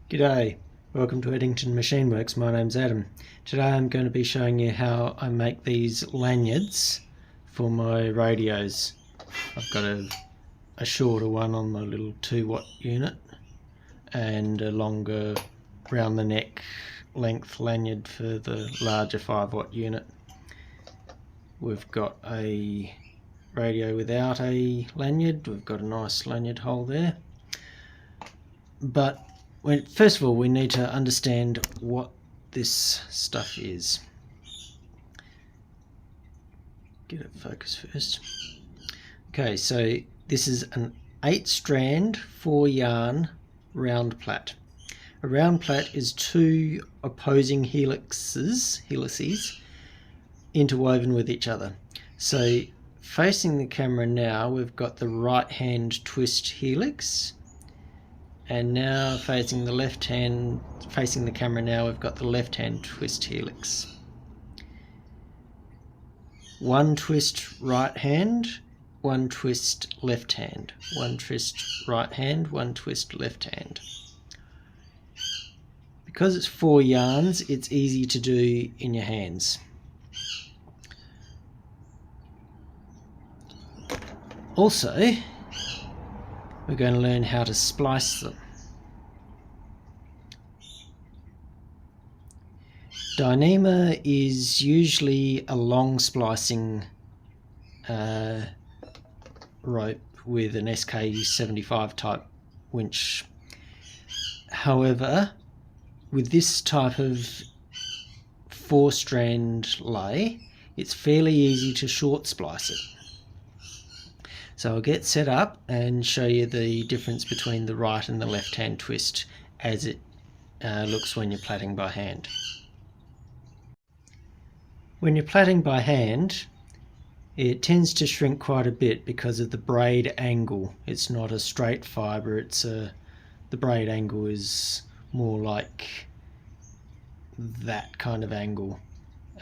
G'day, welcome to Edington Machine Works. My name's Adam. Today I'm going to be showing you how I make these lanyards for my radios. I've got a shorter one on my little 2-watt unit and a longer round the neck length lanyard for the larger 5-watt unit. We've got a radio without a lanyard. We've got a nice lanyard hole there, but first of all, we need to understand what this stuff is. Get it focused first. Okay, so this is an 8-strand 4-yarn round plait. A round plait is 2 opposing helices interwoven with each other. So facing the camera now, we've got the right hand twist helix. And now facing the facing the camera now, we've got the left hand twist helix. One twist right hand, one twist left hand, one twist right hand, one twist left hand. Because it's 4 yarns, it's easy to do in your hands. Also, we're going to learn how to splice them. Dyneema is usually a long splicing rope with an SK75 type winch. However, with this type of 4-strand lay, it's fairly easy to short splice it. So I'll get set up and show you the difference between the right and the left hand twist as it looks when you're plaiting by hand. When you're plaiting by hand, it tends to shrink quite a bit because of the braid angle. It's not a straight fibre, the braid angle is more like that kind of angle.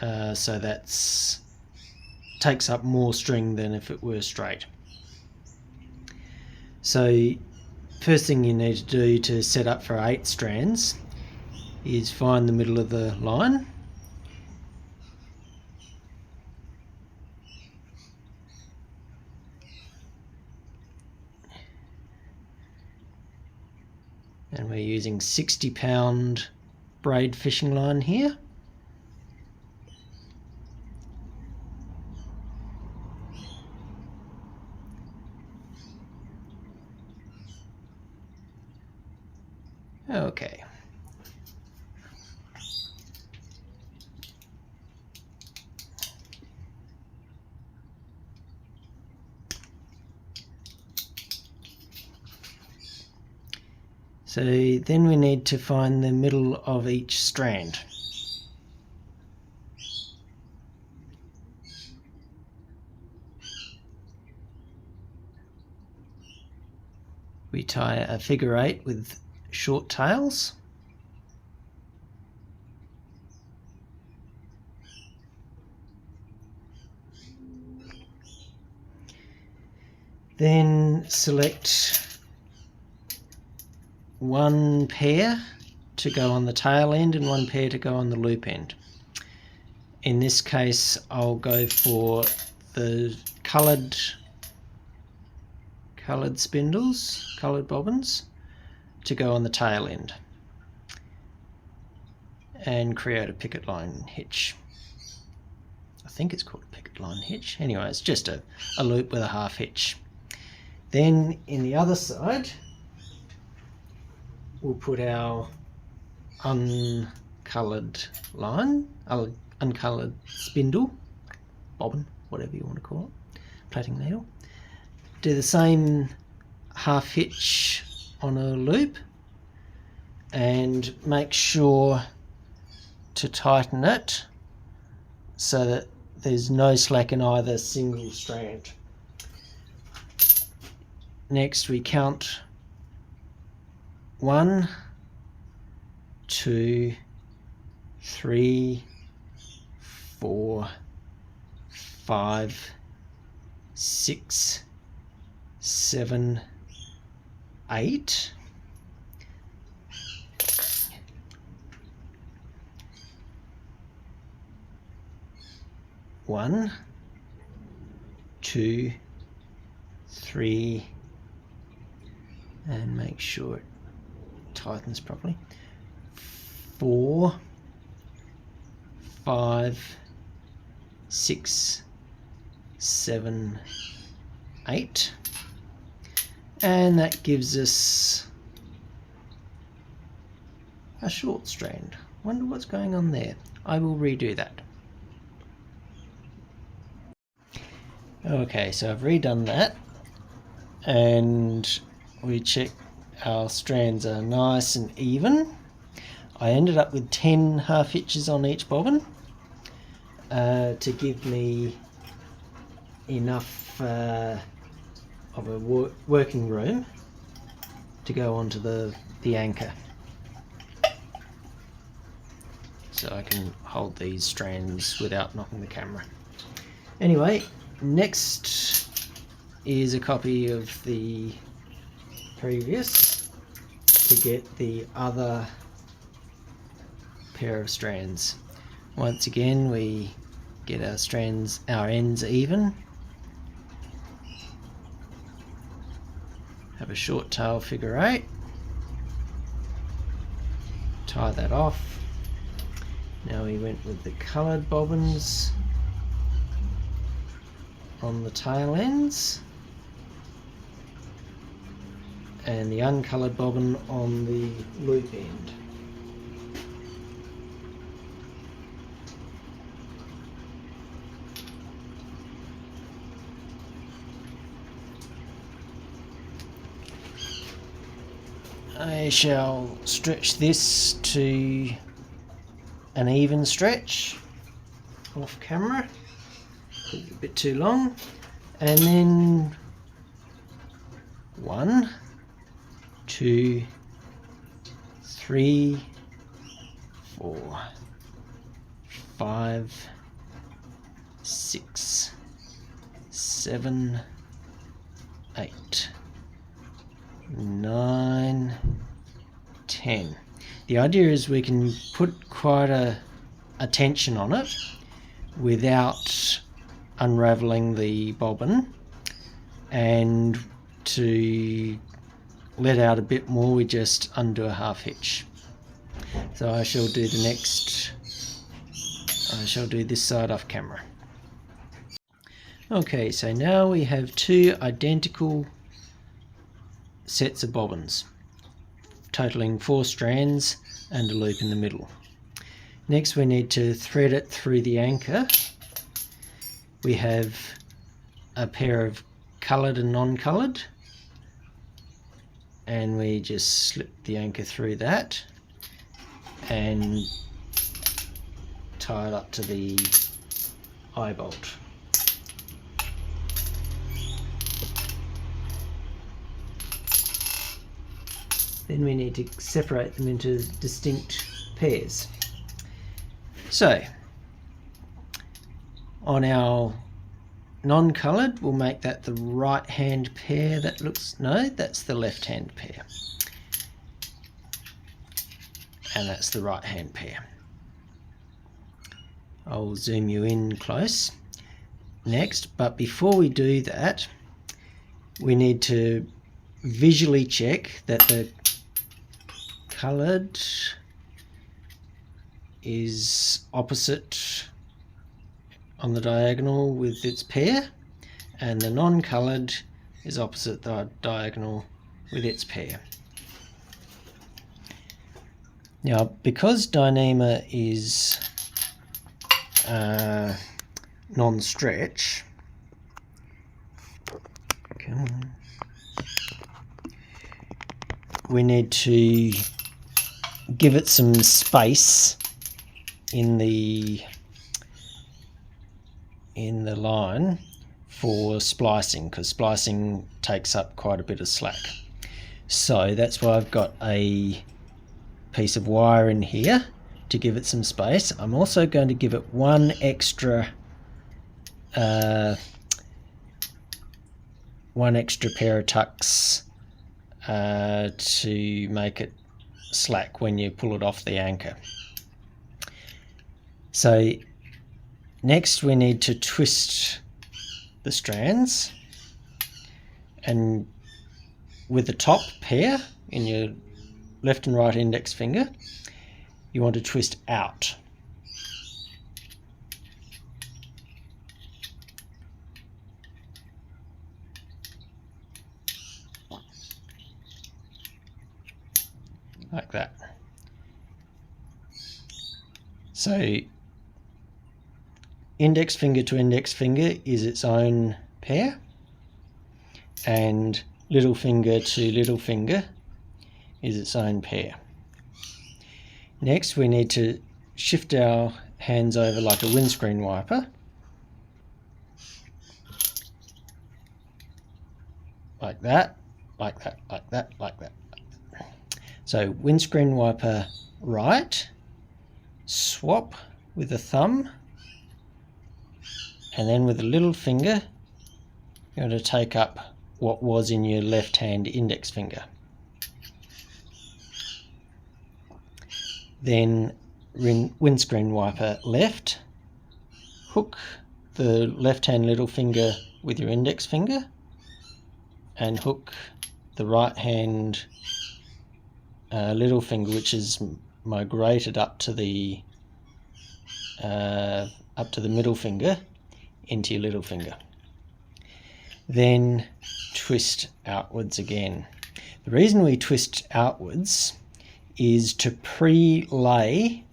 So that's takes up more string than if it were straight. So first thing you need to do to set up for 8 strands is find the middle of the line. And we're using 60-pound braid fishing line here. Okay. So then we need to find the middle of each strand. We tie a figure 8 with short tails. Then select one pair to go on the tail end and one pair to go on the loop end. In this case, I'll go for the coloured spindles, coloured bobbins, to go on the tail end and create a picket line hitch. I think it's called a picket line hitch. Anyway, it's just a loop with a half hitch. Then in the other side, we'll put our uncoloured line, uncoloured spindle, bobbin, whatever you want to call it, plaiting needle. Do the same half hitch on a loop and make sure to tighten it so that there's no slack in either single strand. Next we count 1, 2, 3, 4, 5, 6, 7, 8. 1, 2, 3, and make sure it tightens properly, 4, 5, 6, 7, 8, and that gives us a short strand. Wonder what's going on there. I will redo that. Okay, so I've redone that, and we check our strands are nice and even. I ended up with 10 half hitches on each bobbin to give me enough of a working room to go onto the anchor, so I can hold these strands without knocking the camera. Anyway, next is a copy of the previous to get the other pair of strands. Once again, we get our strands, our ends even. Have a short tail figure 8. Tie that off. Now we went with the coloured bobbins on the tail ends and the uncoloured bobbin on the loop end. I shall stretch this to an even stretch off camera, a bit too long, and then 1, 2, 3, 4, 5, 6, 7, 8, 9, 10. The idea is we can put quite a tension on it without unraveling the bobbin, and to let out a bit more we just undo a half hitch. So I shall do the next, I shall do this side off camera. Okay, so now we have 2 identical sets of bobbins, totaling 4 strands and a loop in the middle. Next we need to thread it through the anchor. We have a pair of coloured and non-coloured, and we just slip the anchor through that and tie it up to the eye bolt. Then we need to separate them into distinct pairs. So on our non-coloured, we'll make that the right hand pair. That looks, no, that's the left hand pair, and that's the right hand pair. I'll zoom you in close next, but before we do that we need to visually check that the coloured is opposite on the diagonal with its pair, and the non-coloured is opposite the diagonal with its pair. Now, because Dyneema is non-stretch, come on, we need to give it some space in the line for splicing, because splicing takes up quite a bit of slack. So that's why I've got a piece of wire in here to give it some space. I'm also going to give it one extra pair of tucks to make it slack when you pull it off the anchor. So Next we need to twist the strands, and with the top pair in your left and right index finger, you want to twist out. Like that. So index finger to index finger is its own pair, and little finger to little finger is its own pair. Next we need to shift our hands over like a windscreen wiper, like that, like that, like that, like that. So windscreen wiper right, swap with the thumb, and then with the little finger you're going to take up what was in your left hand index finger. Then windscreen wiper left, hook the left hand little finger with your index finger, and hook the right hand little finger, which is migrated up to the middle finger, into your little finger. Then twist outwards again. The reason we twist outwards is to pre-lay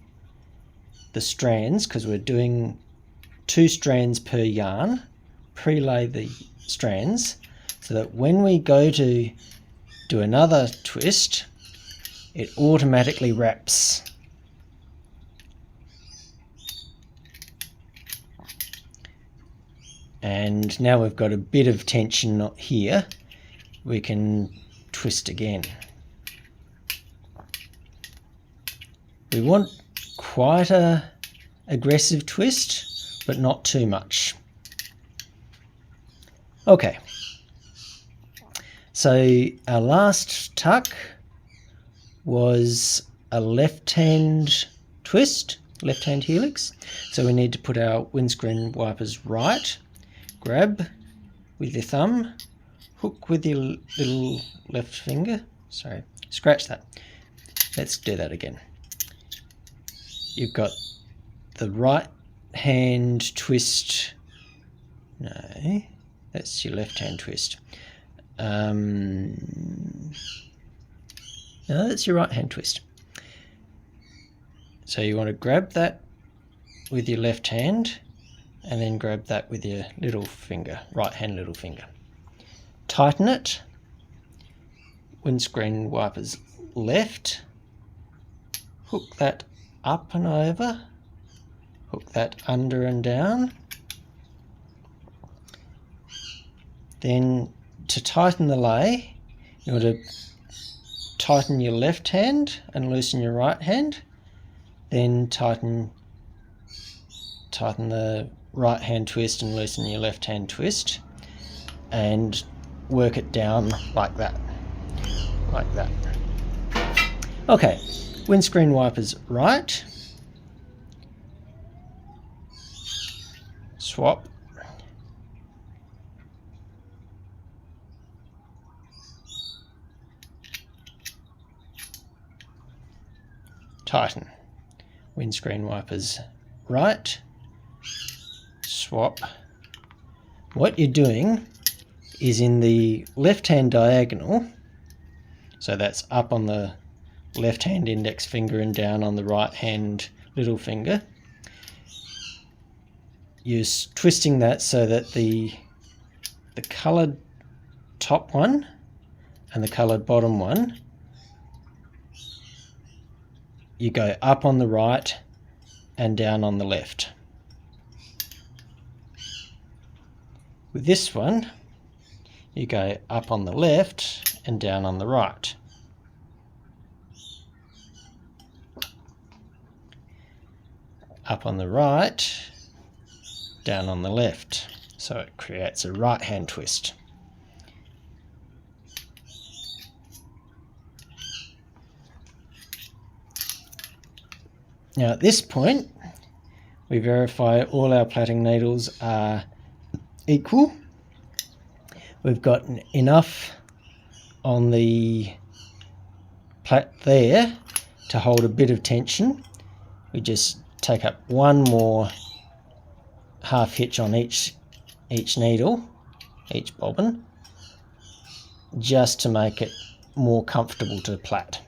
the strands, because we're doing 2 strands per yarn. Pre-lay the strands so that when we go to do another twist, it automatically wraps. And now we've got a bit of tension here, we can twist again. We want quite a aggressive twist, but not too much. Okay, so our last tuck was a left-hand twist, left-hand helix. So we need to put our windscreen wipers right, grab with your thumb, hook with your little left finger, sorry, scratch that. Let's do that again. You've got the right hand twist, no, that's your left hand twist. No, that's your right hand twist. So you want to grab that with your left hand and then grab that with your little finger, right hand little finger. Tighten it, windscreen wipers left, hook that up and over, hook that under and down. Then to tighten the lay, you want to tighten your left hand and loosen your right hand, then tighten the right hand twist and loosen your left hand twist, and work it down like that, like that. Okay, windscreen wipers right, swap, tighten, windscreen wipers right, swap. What you're doing is in the left hand diagonal, so that's up on the left hand index finger and down on the right hand little finger, you're twisting that so that the coloured top one and the coloured bottom one, you go up on the right and down on the left. With this one, you go up on the left and down on the right. Up on the right, down on the left. So it creates a right hand twist. Now at this point, we verify all our plaiting needles are equal. We've got enough on the plait there to hold a bit of tension. We just take up one more half hitch on each needle, each bobbin, just to make it more comfortable to plait.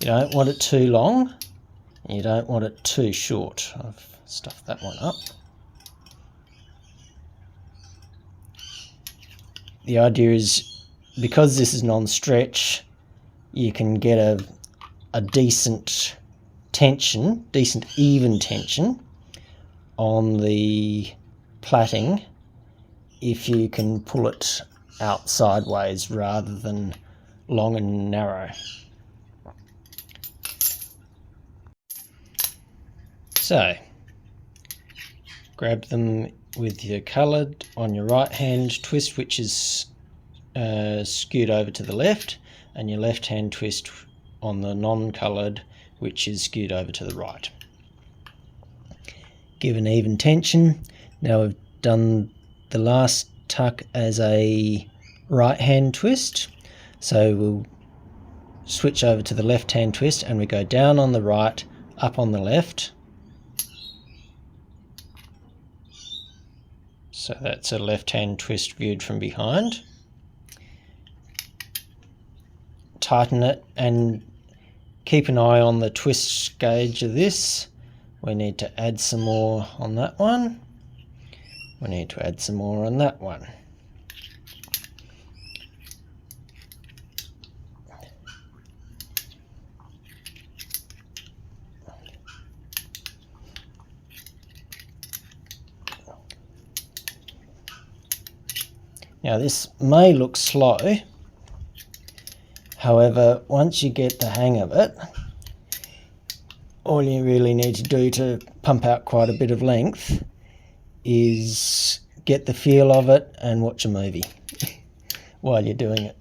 You don't want it too long, and you don't want it too short. I've stuffed that one up. The idea is, because this is non-stretch, you can get a decent tension, decent even tension on the plaiting if you can pull it out sideways rather than long and narrow. So, grab them with your coloured on your right hand twist, which is skewed over to the left, and your left hand twist on the non-coloured, which is skewed over to the right. Give an even tension. Now we've done the last tuck as a right hand twist, so we'll switch over to the left hand twist and we go down on the right, up on the left. So that's a left hand twist viewed from behind. Tighten it and keep an eye on the twist gauge of this. We need to add some more on that one. We need to add some more on that one. Now this may look slow, however, once you get the hang of it, all you really need to do to pump out quite a bit of length is get the feel of it and watch a movie while you're doing it.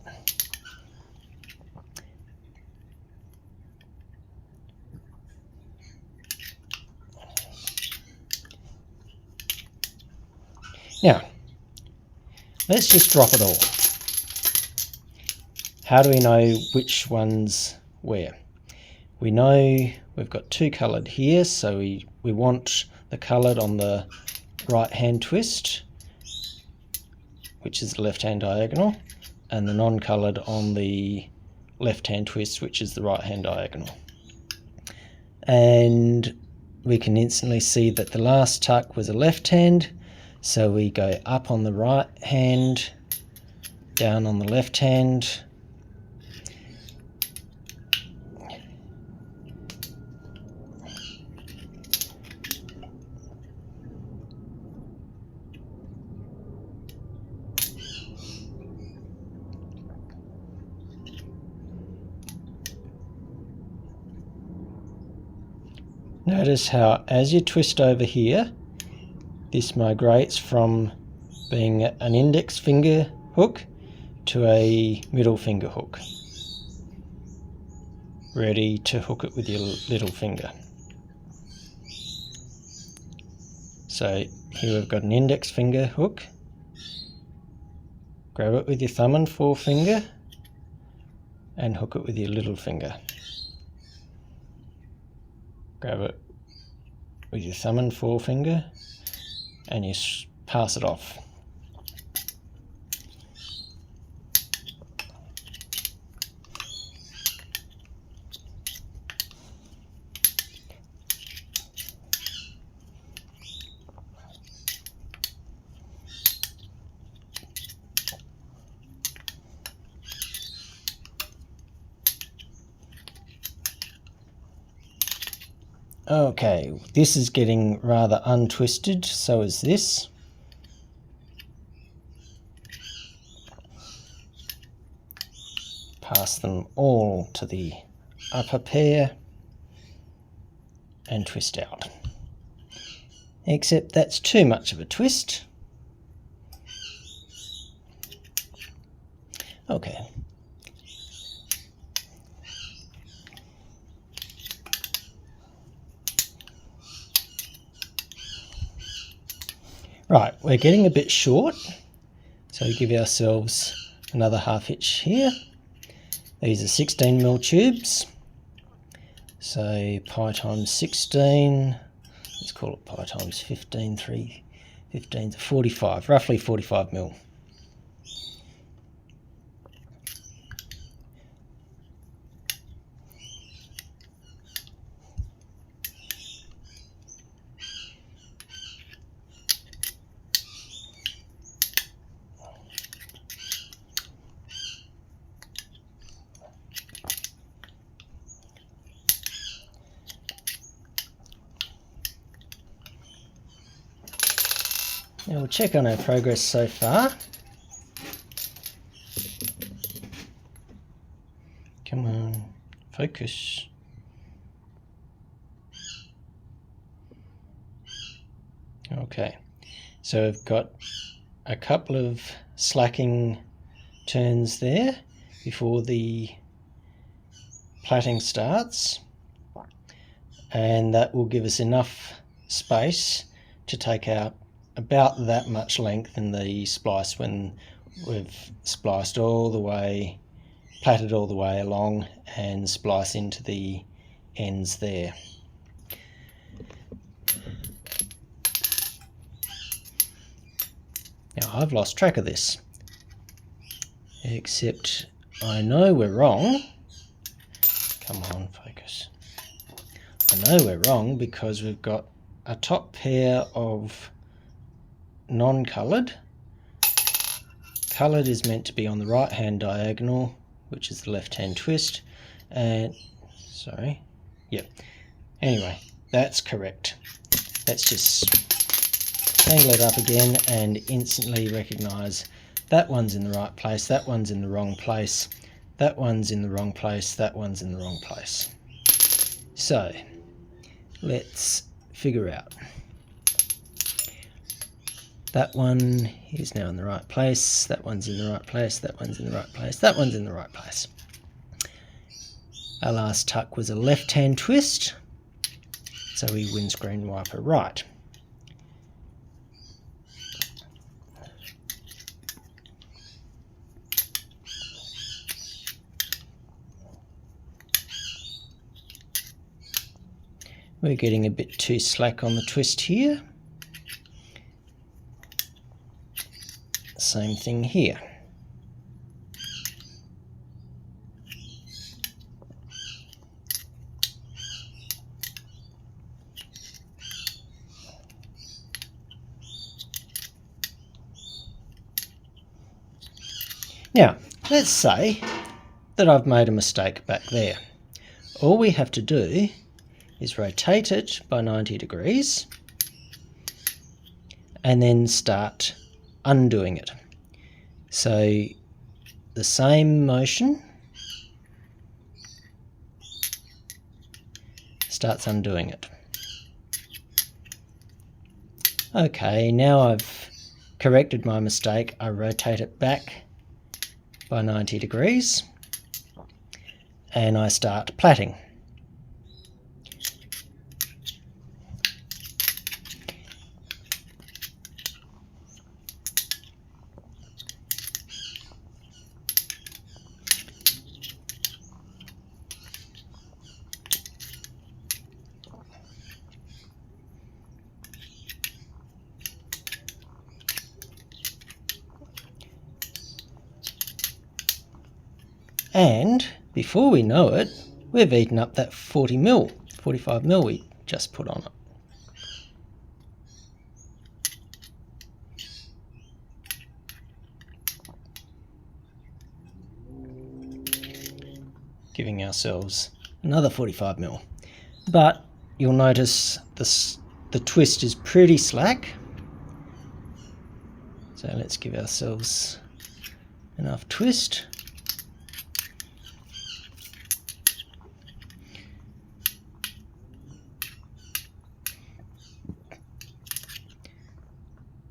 Now, let's just drop it all. How do we know which one's where? We know we've got two coloured here, so we want the coloured on the right hand twist, which is the left hand diagonal, and the non-coloured on the left hand twist, which is the right hand diagonal. And we can instantly see that the last tuck was a left hand, so we go up on the right hand, down on the left hand. Notice how as you twist over here, this migrates from being an index finger hook to a middle finger hook, ready to hook it with your little finger. So here we've got an index finger hook. Grab it with your thumb and forefinger and hook it with your little finger. Grab it with your thumb and forefinger and you pass it off. Okay, this is getting rather untwisted, so is this. Pass them all to the upper pair and twist out. Except that's too much of a twist. Okay. Right, we're getting a bit short, so we give ourselves another half hitch here. These are 16mm tubes, so pi times 16, let's call it pi times 15, 15 to 45, roughly 45mm. Now we'll check on our progress so far. Come on, focus. Okay, so we've got a couple of slacking turns there before the plaiting starts, and that will give us enough space to take out about that much length in the splice when we've spliced all the way, plaited all the way along and splice into the ends there. Now I've lost track of this, except I know we're wrong. Come on, focus. I know we're wrong because we've got a top pair of non-coloured. Coloured is meant to be on the right hand diagonal, which is the left hand twist, and sorry, yep, anyway, that's correct. Let's just tangle it up again and instantly recognise that one's in the right place, that one's in the wrong place, that one's in the wrong place, that one's in the wrong place. So let's figure out. That one is now in the right place, that one's in the right place, that one's in the right place, that one's in the right place. Our last tuck was a left-hand twist, so we windscreen wiper right. We're getting a bit too slack on the twist here. Same thing here. Now, let's say that I've made a mistake back there. All we have to do is rotate it by 90 degrees and then start undoing it. So the same motion starts undoing it. Okay, now I've corrected my mistake. I rotate it back by 90 degrees and I start plaiting. And before we know it, we've eaten up that 45mm we just put on it. Giving ourselves another 45mm. But you'll notice the twist is pretty slack. So let's give ourselves enough twist.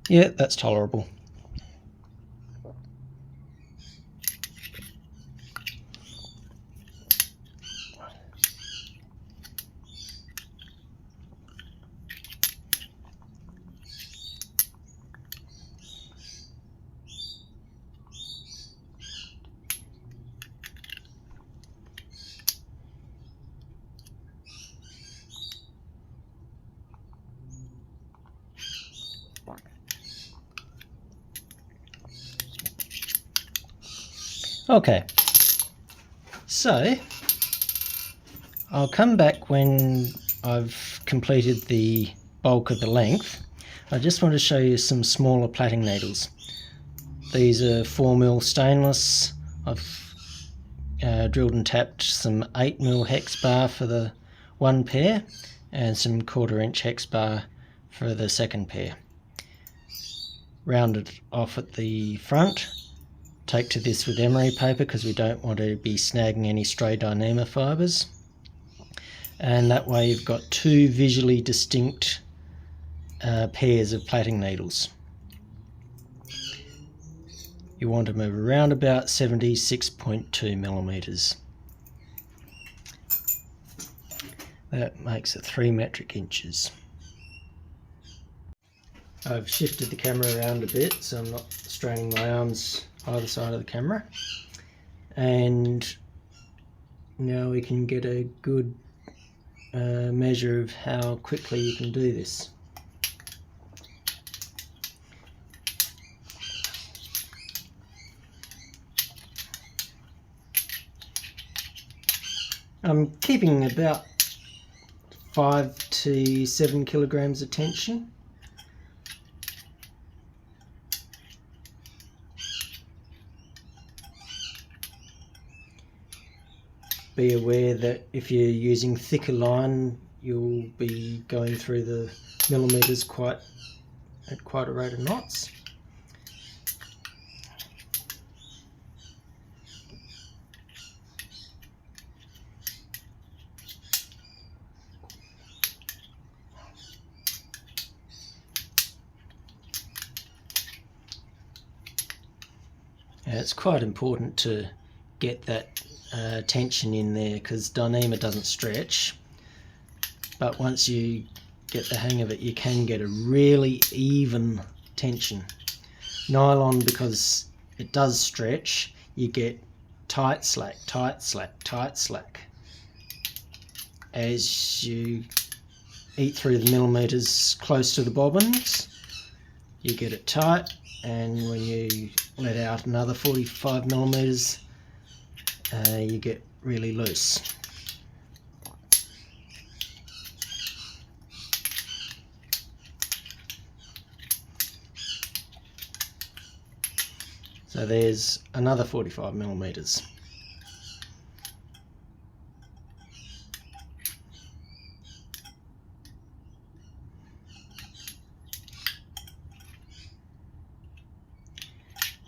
Yeah, that's tolerable. Okay, so I'll come back when I've completed the bulk of the length. I just want to show you some smaller plaiting needles. These are 4mm stainless. I've drilled and tapped some 8mm hex bar for the one pair and some 1/4 inch hex bar for the second pair. Rounded off at the front. Take to this with emery paper because we don't want to be snagging any stray Dyneema fibres. And that way you've got two visually distinct pairs of plaiting needles. You want them around about 76.2mm. That makes it 3 metric inches. I've shifted the camera around a bit so I'm not straining my arms either side of the camera. And now we can get a good measure of how quickly you can do this. I'm keeping about 5 to 7 kilograms of tension. Be aware that if you're using thicker line, you'll be going through the millimeters at quite a rate of knots. It's quite important to get that tension in there because Dyneema doesn't stretch, but once you get the hang of it you can get a really even tension. Nylon, because it does stretch, you get tight slack, tight slack, tight slack. As you eat through the millimeters close to the bobbins you get it tight, and when you let out another 45mm you get really loose. So there's another 45mm.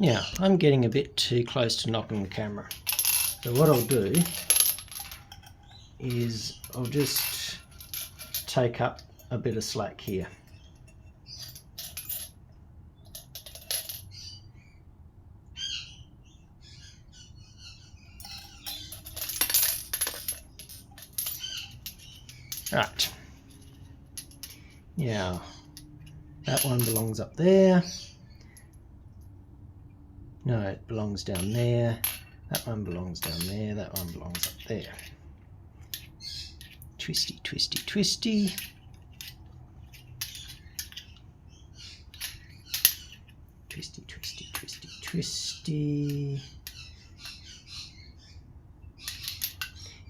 Now, I'm getting a bit too close to knocking the camera. So what I'll do is I'll just take up a bit of slack here. Right. Now, that one belongs up there. No, it belongs down there. That one belongs down there. That one belongs up there. Twisty, twisty, twisty. Twisty, twisty, twisty, twisty.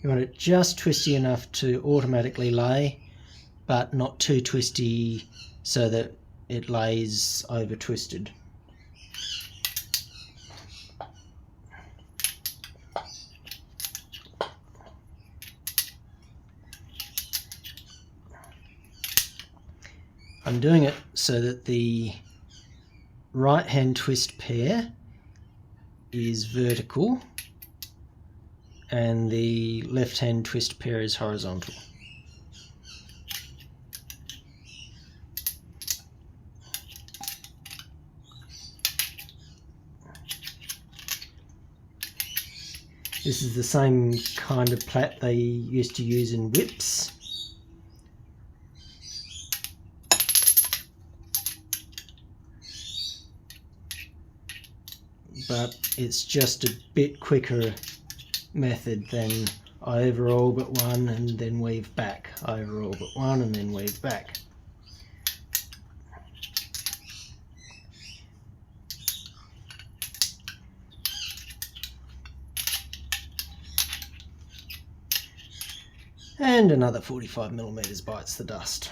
You want it just twisty enough to automatically lay, but not too twisty so that it lays over twisted. I'm doing it so that the right hand twist pair is vertical and the left hand twist pair is horizontal. This is the same kind of plait they used to use in whips. But it's just a bit quicker method than overall but one and then weave back, overall but one and then weave back. And another 45mm bites the dust.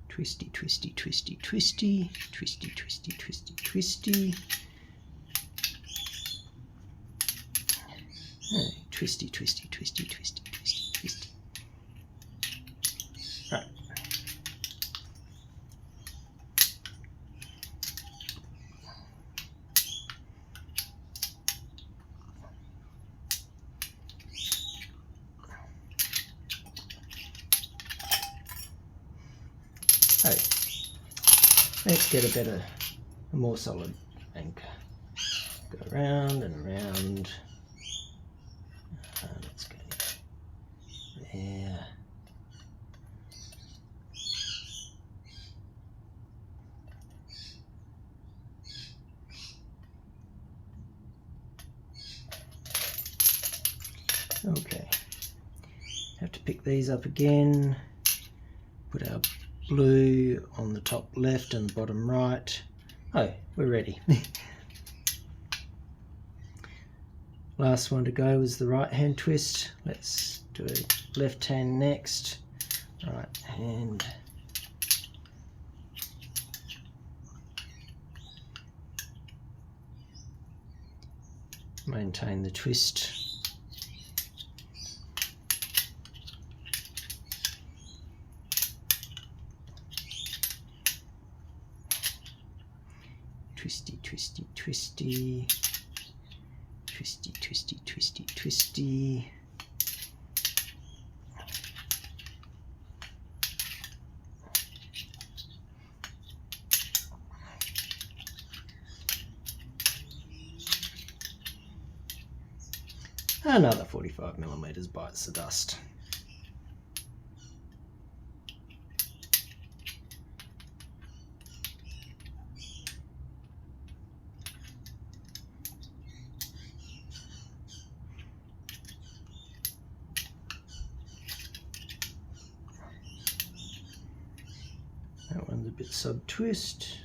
Twisty, twisty, twisty, twisty, twisty, twisty, twisty, twisty. Oh, twisty, twisty, twisty, twisty, twisty, twisty. Right. Hey, let's get a more solid anchor. Go around and around. Let's go there. Okay, have to pick these up again. Put our blue on the top left and the bottom right. Oh, we're ready. Last one to go was the right hand twist. Let's do a left hand next. Right hand. Maintain the twist. Twisty, twisty, twisty. Twisty, twisty, twisty, twisty. Another 45mm bites the dust. That one's a bit sub-twist.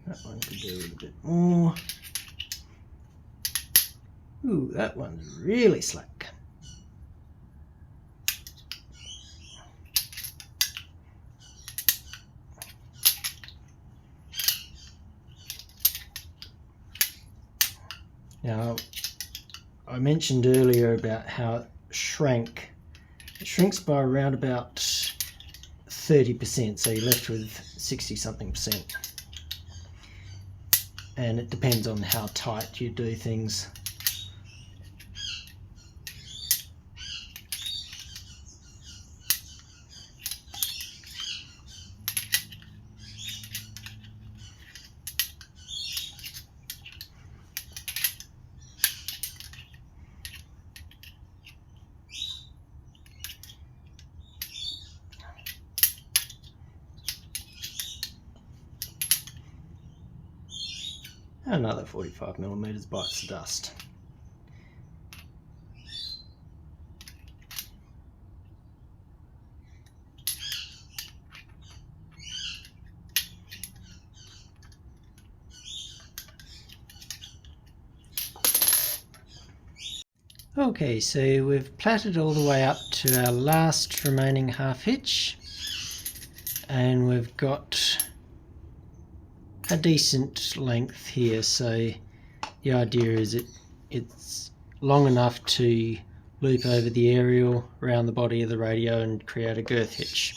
That one could do a little bit more. Ooh, that one's really slack. Now, I mentioned earlier about how it shrank. It shrinks by around about 30%, so you're left with 60-something%. And it depends on how tight you do things. Another 45mm bites the dust. Okay, so we've plaited all the way up to our last remaining half hitch, and we've got a decent length here, so the idea is it's long enough to loop over the aerial around the body of the radio and create a girth hitch.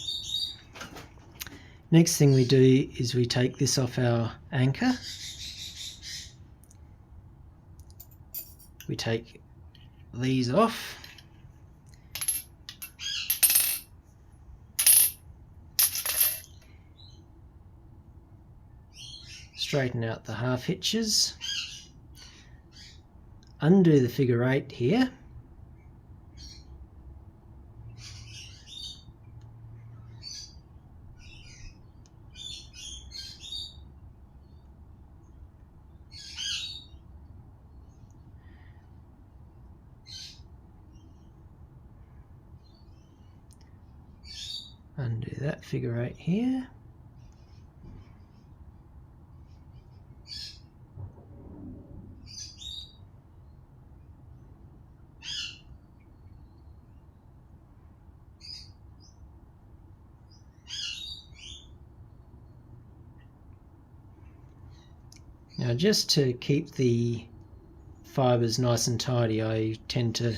Next thing we do is we take this off our anchor. We take these off. Straighten out the half hitches, undo the figure 8 here, undo that figure 8 here. Now, just to keep the fibres nice and tidy, I tend to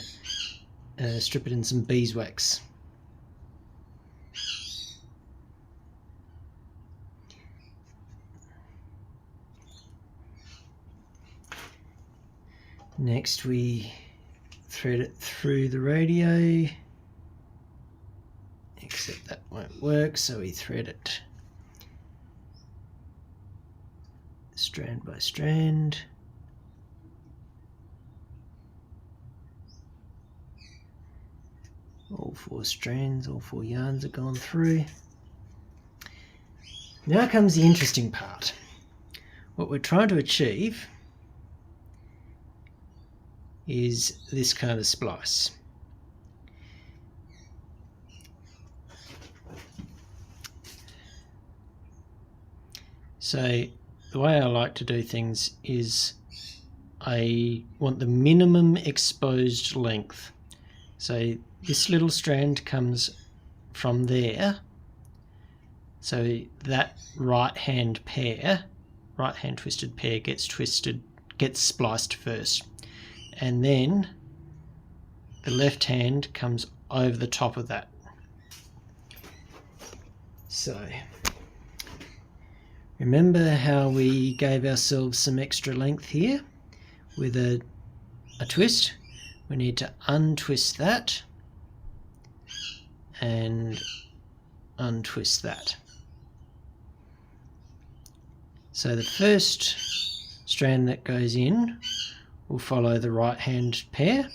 strip it in some beeswax. Next we thread it through the radio, except that won't work, so we thread it strand by strand. All 4 strands, all 4 yarns are gone through. Now comes the interesting part. What we're trying to achieve is this kind of splice. So the way I like to do things is I want the minimum exposed length. So this little strand comes from there, so that right hand twisted pair gets spliced first, and then the left hand comes over the top of that. So remember how we gave ourselves some extra length here with a twist? We need to untwist that and untwist that. So the first strand that goes in will follow the right hand pair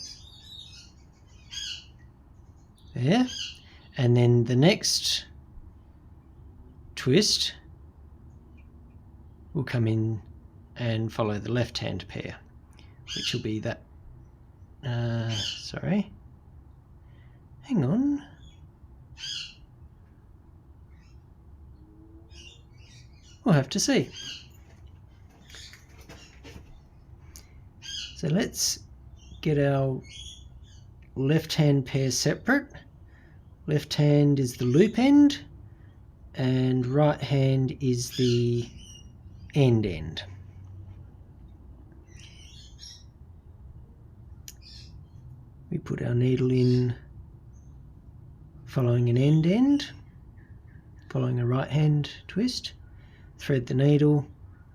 there, and then the next twist will come in and follow the left hand pair, which will be that sorry, hang on. We'll have to see. So let's get our left hand pair separate. Left hand is the loop end and right hand is the end. We put our needle in following an end, following a right hand twist, thread the needle,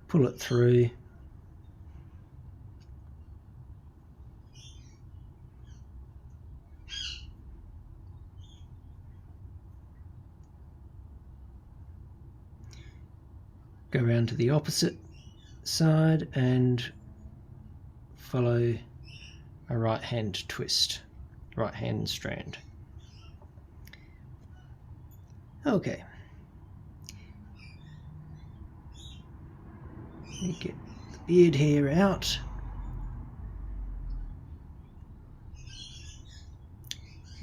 pull it through, go around to the opposite side and follow a right hand twist, right hand strand. Okay. We get the beard hair out.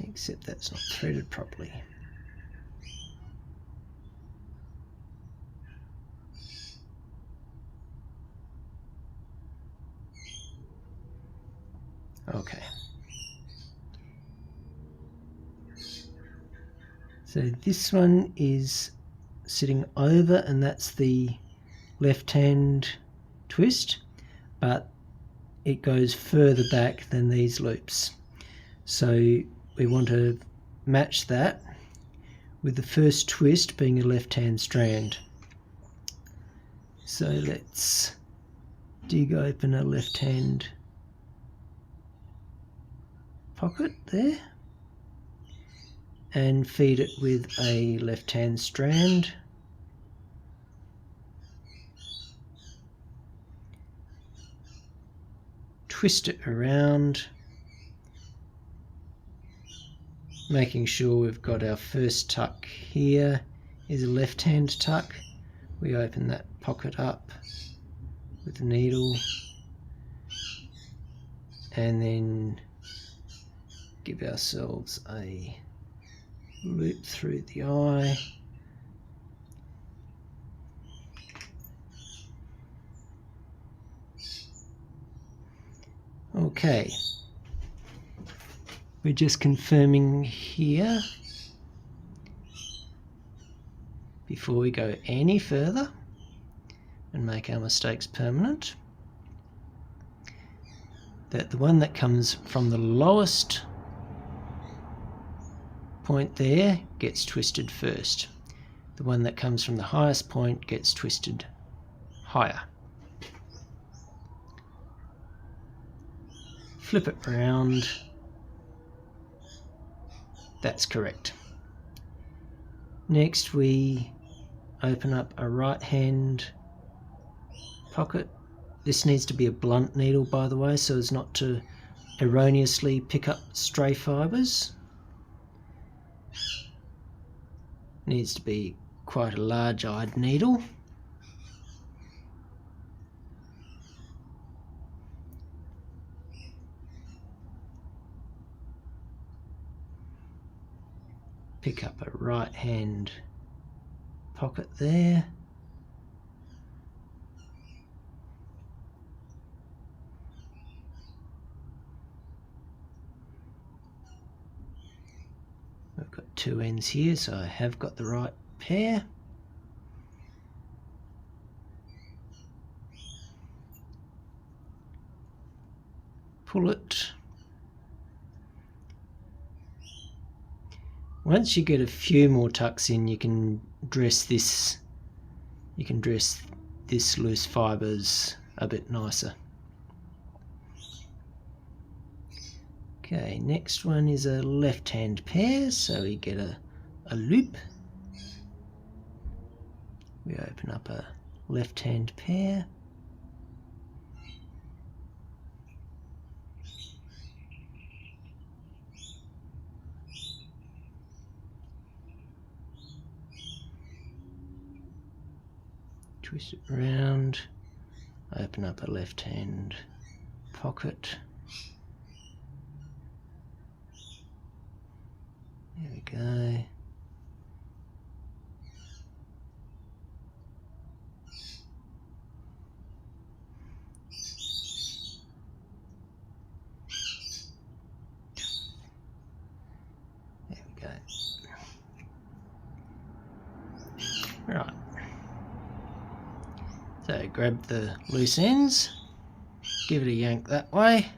Except that's not threaded properly. Okay. So this one is sitting over, and that's the left hand twist, but it goes further back than these loops. So we want to match that with the first twist being a left hand strand. So let's dig open a left hand pocket there and feed it with a left hand strand. Twist it around, making sure we've got our first tuck here is a left hand tuck. We open that pocket up with the needle and then give ourselves a loop through the eye. Okay, we're just confirming here before we go any further, and make our mistakes permanent, that the one that comes from the lowest point there gets twisted first. The one that comes from the highest point gets twisted higher. Flip it round. That's correct. Next we open up a right hand pocket. This needs to be a blunt needle, by the way, so as not to erroneously pick up stray fibres. Needs to be quite a large-eyed needle. Pick up a right hand pocket there. I've got two ends here, so I have got the right pair. Pull it. Once you get a few more tucks in, you can dress this. You can dress this loose fibres a bit nicer. Okay, next one is a left-hand pair, so we get a loop. We open up a left-hand pair. Twist it around, open up a left-hand pocket. There we go. There we go. Right. So grab the loose ends, give it a yank that way.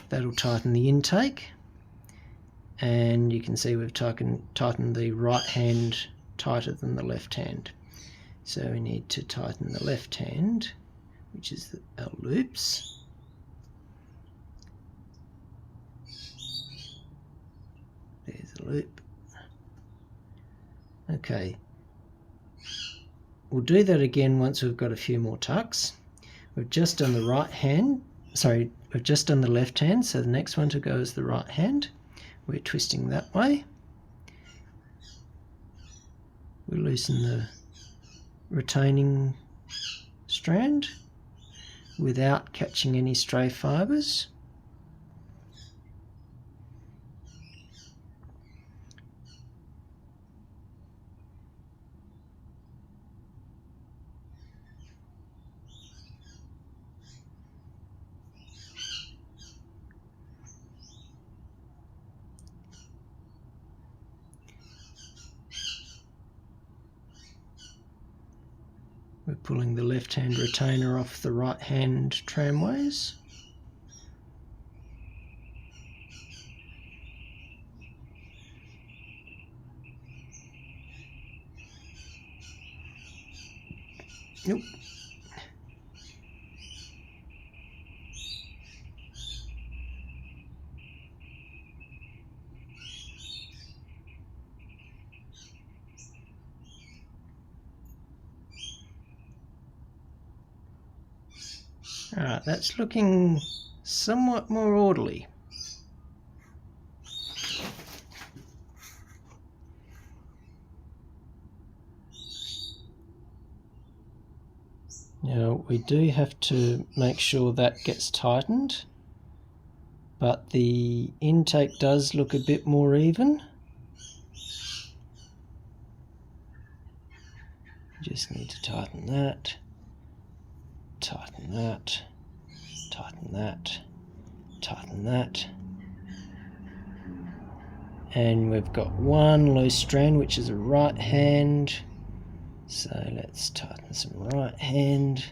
That'll tighten the intake. And you can see we've tightened the right hand tighter than the left hand. So we need to tighten the left hand, which is our loops. There's a loop. Okay. We'll do that again once we've got a few more tucks. We've just done the right hand, sorry, we've just done the left hand, so the next one to go is the right hand. We're twisting that way. We loosen the retaining strand without catching any stray fibres. We're pulling the left-hand retainer off the right-hand tramways. Nope. Alright, that's looking somewhat more orderly. Now we do have to make sure that gets tightened, but the intake does look a bit more even. Just need to tighten that. Tighten that, tighten that, tighten that. And we've got one loose strand, which is a right hand. So let's tighten some right hand.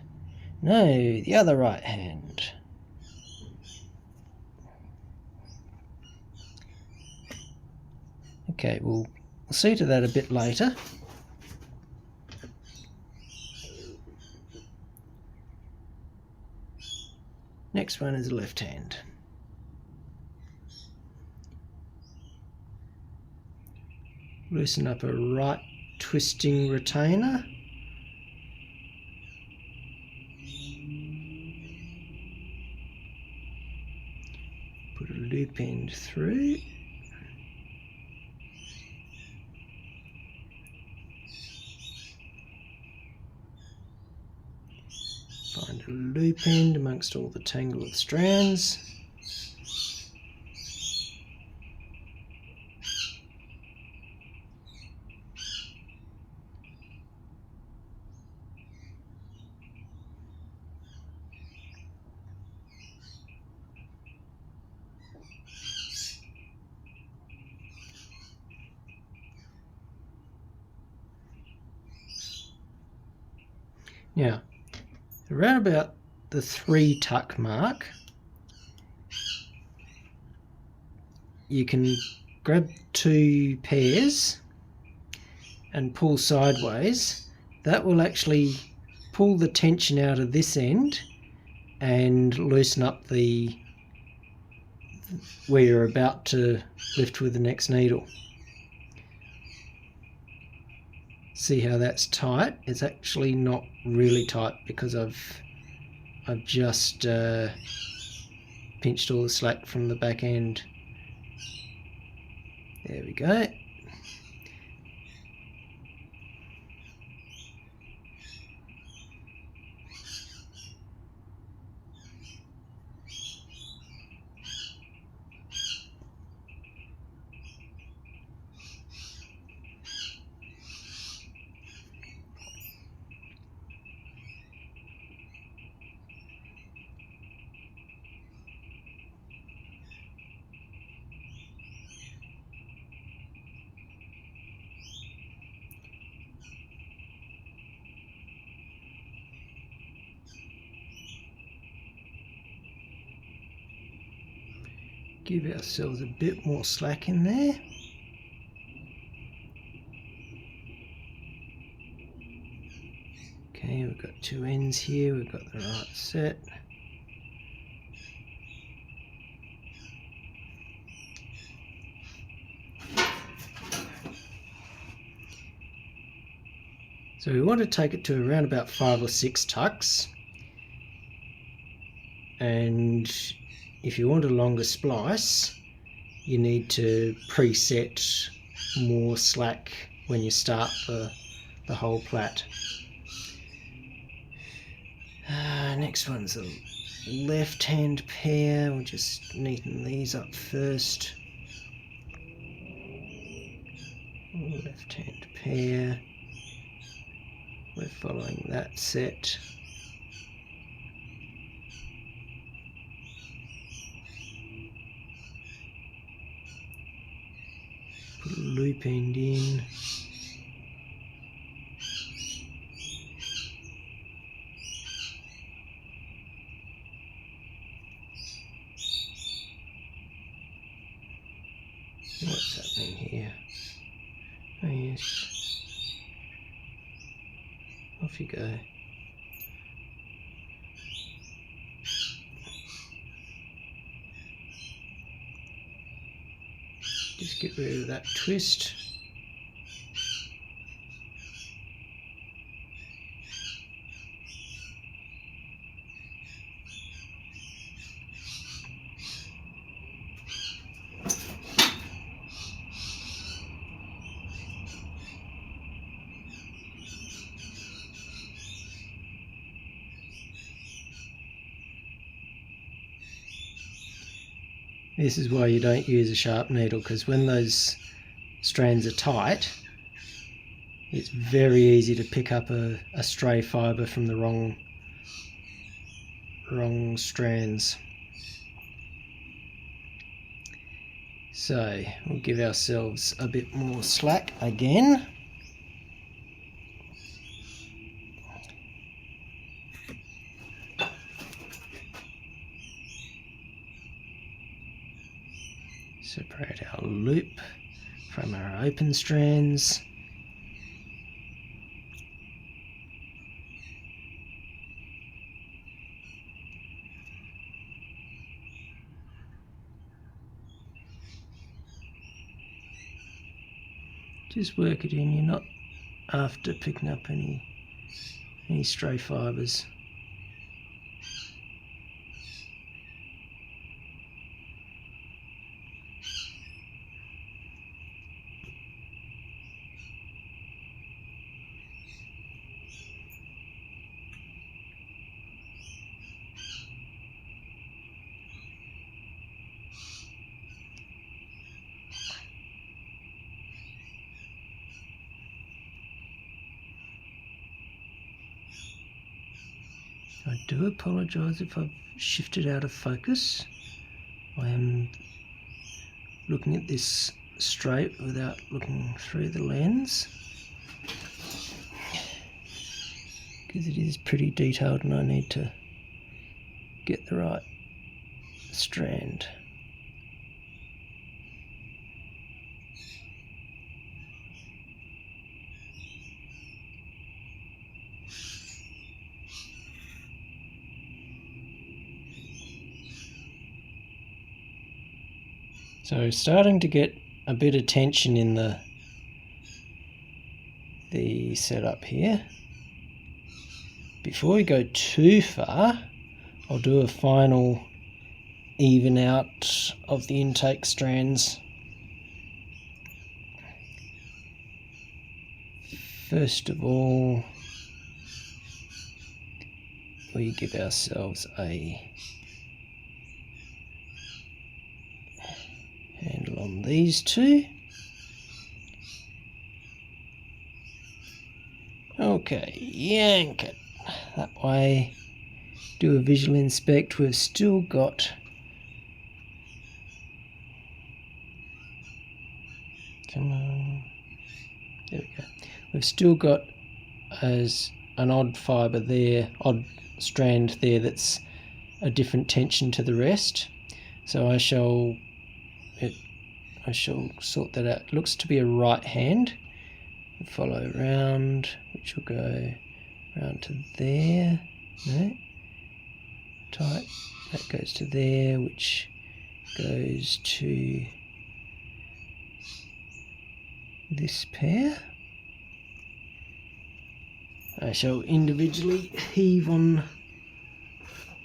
No, the other right hand. Okay, we'll see to that a bit later. Next one is the left hand. Loosen up a right twisting retainer. Put a loop end through. Find a loop end amongst all the tangle of strands. Now, around about the 3 tuck mark, you can grab 2 pairs and pull sideways. That will actually pull the tension out of this end and loosen up the where you're about to lift with the next needle. See how that's tight? It's actually not really tight because I've just pinched all the slack from the back end. There we go. Give ourselves a bit more slack in there. Okay, we've got 2 ends here, we've got the right set. So we want to take it to around about 5 or 6 tucks. And if you want a longer splice, you need to preset more slack when you start the whole plait. Next one's the left hand pair. We'll just neaten these up first. Left hand pair. We're following that set. Put a loop end in. What's happening here? Oh yes. Off you go. Just get rid of that twist. This is why you don't use a sharp needle, because when those strands are tight, it's very easy to pick up a stray fibre from the wrong strands. So we'll give ourselves a bit more slack again. Separate our loop from our open strands. Just work it in, you're not after picking up any stray fibres. I do apologise if I've shifted out of focus. I am looking at this straight without looking through the lens, because it is pretty detailed and I need to get the right strand. So starting to get a bit of tension in the setup here. Before we go too far, I'll do a final even out of the intake strands. First of all, we give ourselves a handle on these two. Okay, yank it that way. Do a visual inspect. We've still got come on. There we go. We've still got as an odd fibre there, odd strand there that's a different tension to the rest. So I shall sort that out. It looks to be a right hand. Follow round, which will go round to there. No, tight. That goes to there, which goes to this pair. I shall individually heave on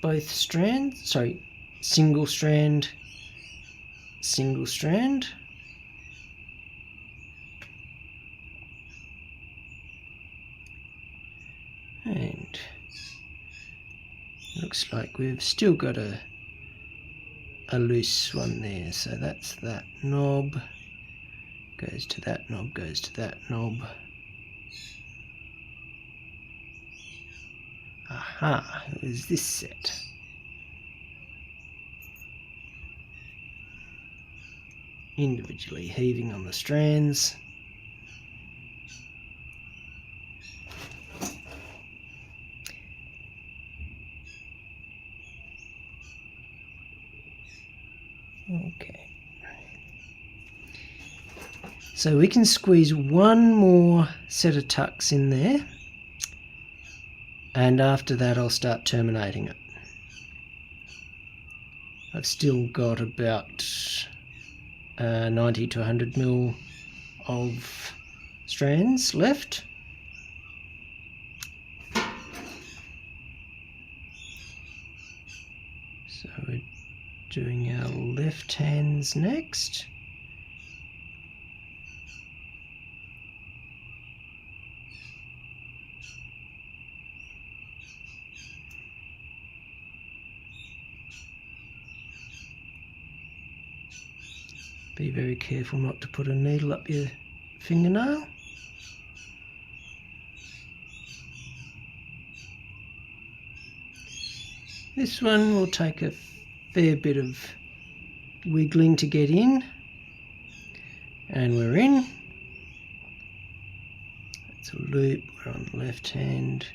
both strands. Sorry, single strand. And looks like we've still got a loose one there, so that's that knob, goes to that knob, goes to that knob. Aha, is this set? Individually heaving on the strands. Okay. So we can squeeze one more set of tucks in there, and after that I'll start terminating it. I've still got about 90 to 100 mil of strands left. So we're doing our left hands next. Be very careful not to put a needle up your fingernail. This one will take a fair bit of wiggling to get in, and we're in. That's a loop, we're on the left hand.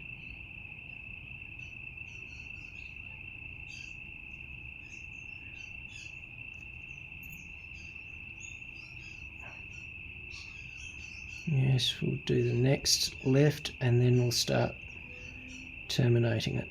Yes, we'll do the next left and then we'll start terminating it.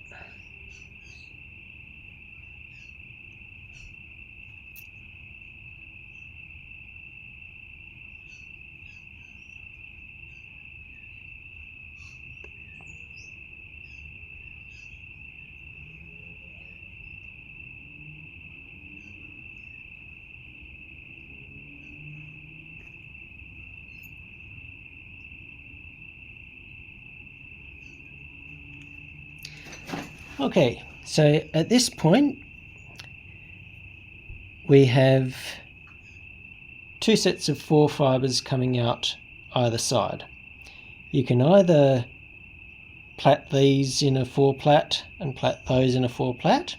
Okay, so at this point we have two sets of 4 fibres coming out either side. You can either plait these in a 4 plait and plait those in a 4 plait,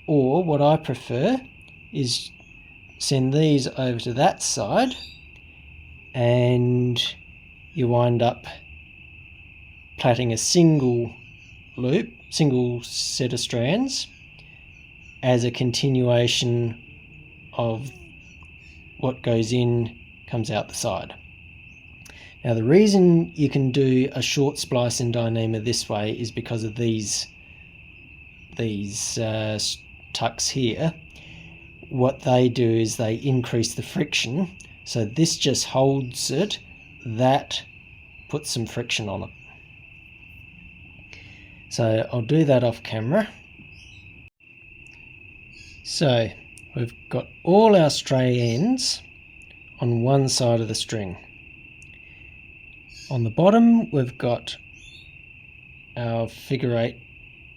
or what I prefer is send these over to that side and you wind up plaiting a single loop, single set of strands as a continuation of what goes in comes out the side. Now the reason you can do a short splice in Dyneema this way is because of these tucks here. What they do is they increase the friction, so this just holds it, that puts some friction on it. So I'll do that off camera. So we've got all our stray ends on one side of the string. On the bottom we've got our figure 8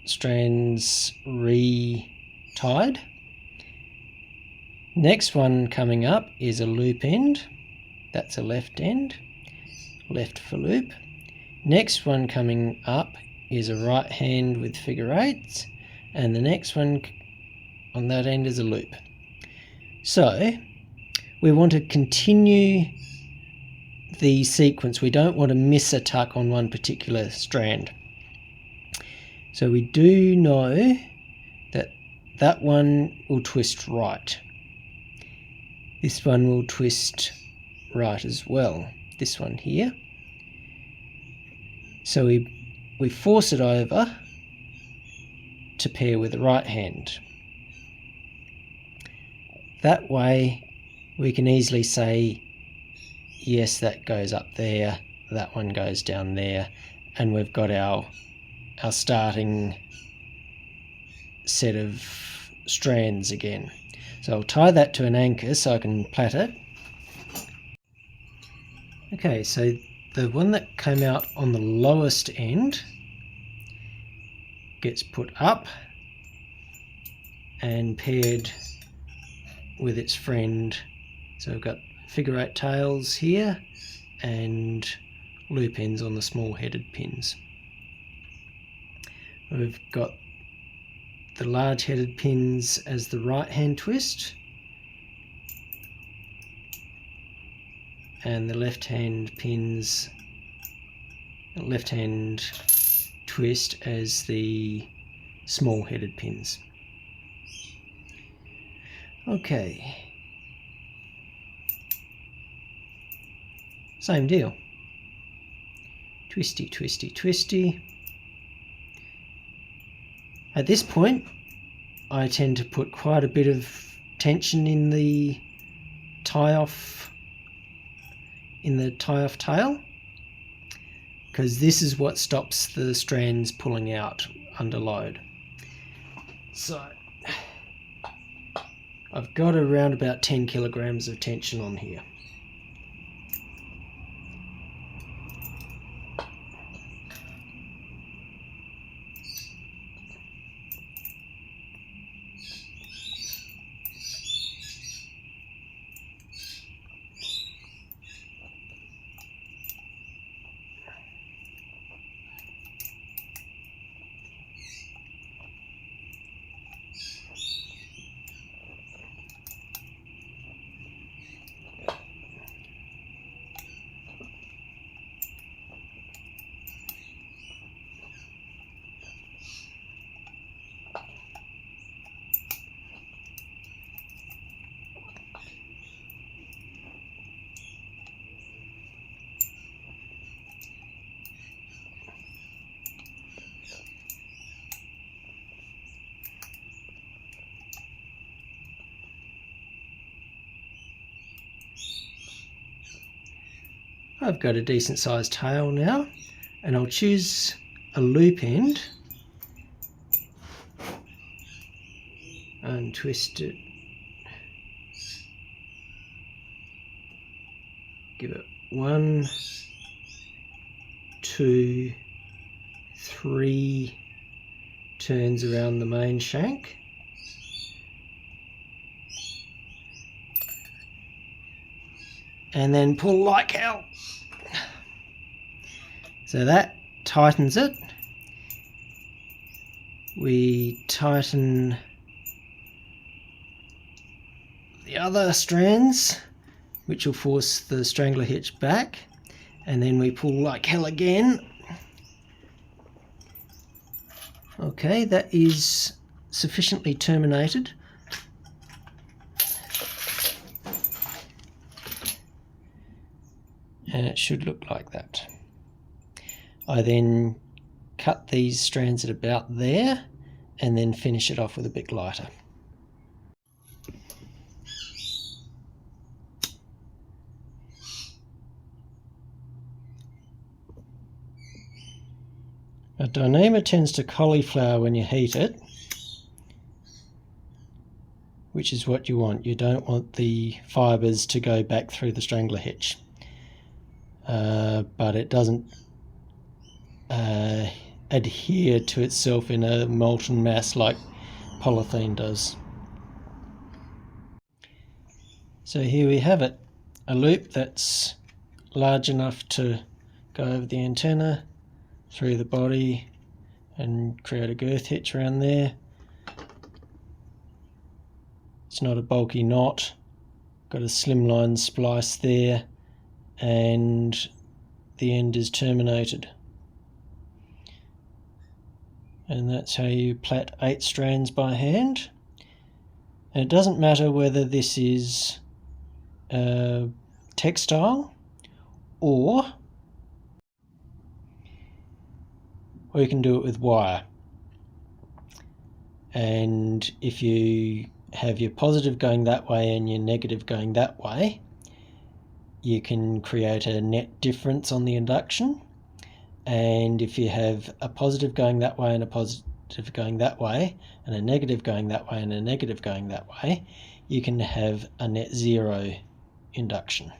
strands re-tied. Next one coming up is a loop end. That's a left end, left for loop. Next one coming up is a right hand with figure 8s, and the next one on that end is a loop. So we want to continue the sequence. We don't want to miss a tuck on one particular strand. So we do know that that one will twist right. This one will twist right as well, this one here. So we force it over to pair with the right hand. That way we can easily say, yes, that goes up there, that one goes down there, and we've got our starting set of strands again. So I'll tie that to an anchor so I can plait it. Okay, so the one that came out on the lowest end gets put up and paired with its friend. So we've got figure 8 tails here and loop ends on the small headed pins. We've got the large headed pins as the right hand twist and the left hand pins, left hand twist as the small headed pins. Okay, same deal, twisty, twisty, twisty. At this point I tend to put quite a bit of tension in the tie-off tail, because this is what stops the strands pulling out under load. So I've got around about 10 kilograms of tension on here. I've got a decent sized tail now, and I'll choose a loop end and twist it. Give it 1, 2, 3 turns around the main shank. And then pull like hell. So that tightens it. We tighten the other strands, which will force the strangler hitch back, and then we pull like hell again. Okay, that is sufficiently terminated. And it should look like that. I then cut these strands at about there and then finish it off with a bit lighter. A dyneema tends to cauliflower when you heat it, which is what you want. You don't want the fibres to go back through the strangler hitch. But it doesn't adhere to itself in a molten mass like polythene does. So here we have it, a loop that's large enough to go over the antenna, through the body, and create a girth hitch around there. It's not a bulky knot, got a slimline splice there, and the end is terminated. And that's how you plait 8 strands by hand. And it doesn't matter whether this is textile or you can do it with wire. And if you have your positive going that way and your negative going that way, you can create a net difference on the induction. And if you have a positive going that way and a positive going that way, and a negative going that way and a negative going that way, you can have a net zero induction.